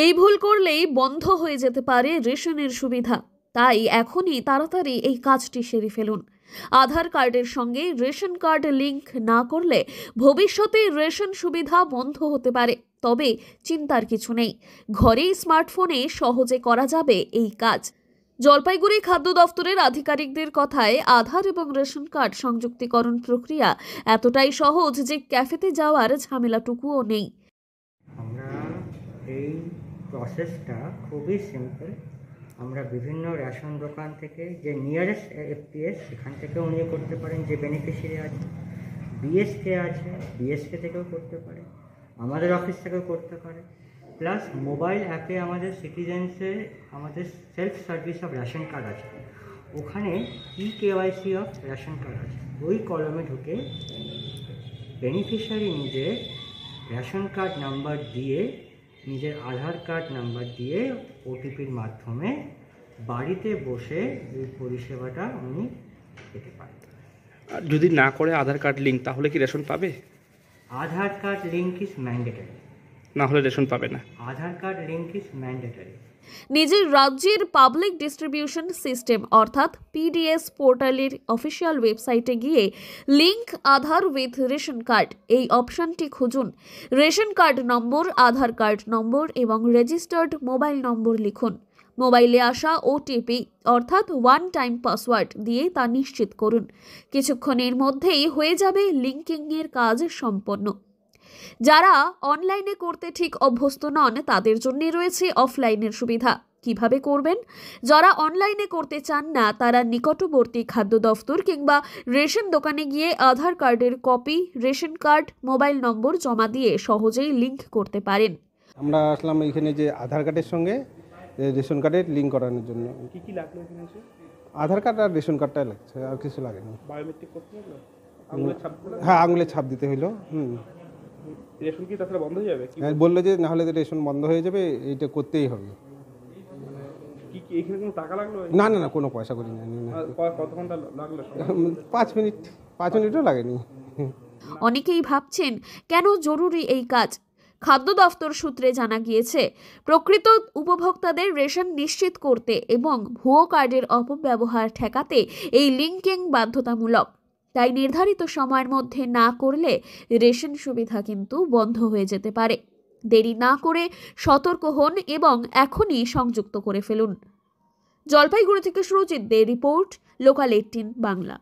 এই ভুল করলেই বন্ধ হয়ে যেতে পারে রেশনের সুবিধা। তাই এখনই তাড়াতাড়ি এই কাজটি সেরে ফেলুন। আধার কার্ডের সঙ্গে রেশন কার্ড লিংক না করলে ভবিষ্যতে রেশন সুবিধা বন্ধ হতে পারে। তবে চিন্তার কিছু নেই, ঘরেই স্মার্টফোনে সহজে করা যাবে এই কাজ। জলপাইগুড়ি খাদ্য দফতরের আধিকারিকদের কথায় আধার এবং রেশন কার্ড সংযুক্তিকরণ প্রক্রিয়া এতটাই সহজ যে ক্যাফেতে যাওয়ার ঝামেলাটুকুও নেই। আমরা এই প্রসেসটা খুবই সিম্পল। আমরা বিভিন্ন রেশন দোকান থেকে যে নিয়ারেস্ট এফপিএস সেখান থেকেও উনি করতে পারেন, যে বেনিফিশিয়ারি আছে, বিএসকে আছে, বিএসকে থেকেও করতে পারে, আমাদের অফিস থেকেও করতে পারে। প্লাস মোবাইল অ্যাপে আমাদের সিটিজেন্সে আমাদের self service of ration card আছে, ওখানে কেওয়াইসি অফ রেশন কার্ড আছে। ওই কলমে ঢুকে বেনিফিশিয়ারি নিজের রেশন কার্ড নাম্বার দিয়ে, নিজের আধার কার্ড নাম্বার দিয়ে ওটিপির মাধ্যমে বাড়িতে বসে এই পরিষেবাটা উনি পেতে পারেন। যদি না করে আধার কার্ড লিঙ্ক, তাহলে কি রেশন পাবে? আধার কার্ড লিঙ্ক ইজ ম্যান্ডেটরি, না হলে রেশন পাবে না। আধার কার্ড লিঙ্ক ইজ ম্যান্ডেটরি। নিজের রাজ্যের পাবলিক ডিস্ট্রিবিউশন সিস্টেম অর্থাৎ পিডিএস পোর্টালের অফিসিয়াল ওয়েবসাইটে গিয়ে link Aadhaar with ration card এই অপশনটি খুঁজুন। রেশন কার্ড নম্বর, আধার কার্ড নম্বর এবং রেজিস্টার্ড মোবাইল নম্বর লিখুন। মোবাইলে আসা ওটিপি অর্থাৎ ওয়ান টাইম পাসওয়ার্ড দিয়ে তা নিশ্চিত করুন। কিছুক্ষণের মধ্যেই হয়ে যাবে লিঙ্কিংয়ের কাজ সম্পন্ন। যারা অনলাইনে করতে ঠিক অভ্যস্ত নন তাদের জন্য রয়েছে অফলাইনের সুবিধা। কিভাবে করবেন? যারা অনলাইনে করতে চান না তারা নিকটবর্তী খাদ্য দফতর কিংবা রেশন দোকানে গিয়ে আধার কার্ডের কপি, রেশন কার্ড, মোবাইল নম্বর জমা দিয়ে সহজেই লিংক করতে পারেন। আমরা আসলাম এখানে যে আধার কার্ডের সঙ্গে রেশন কার্ডের লিঙ্ক করানোর জন্য। কি কি লাগলো এখানে এসে? আধার কার্ড আর রেশন কার্ডটাই লাগছে, আর কিছু লাগেনি। বায়োমেট্রিক করতে হলো? আঙুলের ছাপ? হ্যাঁ, আঙুলের ছাপ দিতে হইলো। রেশন কি তাছাড়া বন্ধ হয়ে যাবে? বললো যে না হলে রেশন বন্ধ হয়ে যাবে, এইটা করতেই হবে। কি কি এখানে কোনো টাকা লাগলো? না না না, কোনো পয়সা করি না। কত ঘন্টা লাগলো? 5 মিনিটও লাগেনি। অনেকেই ভাবছেন কেন জরুরি এই কাজ। খাদ্য দফতর সূত্রে জানা গিয়েছে, প্রকৃত উপভোক্তাদের রেশন নিশ্চিত করতে এবং ভুয়ো কার্ডের অপব্যবহার ঠেকাতে এই লিঙ্কিং বাধ্যতামূলক। তাই নির্ধারিত সময়ের মধ্যে না করলে রেশন সুবিধা কিন্তু বন্ধ হয়ে যেতে পারে। দেরি না করে সতর্ক হন এবং এখনই সংযুক্ত করে ফেলুন। জলপাইগুড়ি থেকে সুরজিৎ দে রিপোর্ট, লোকাল 18 বাংলা।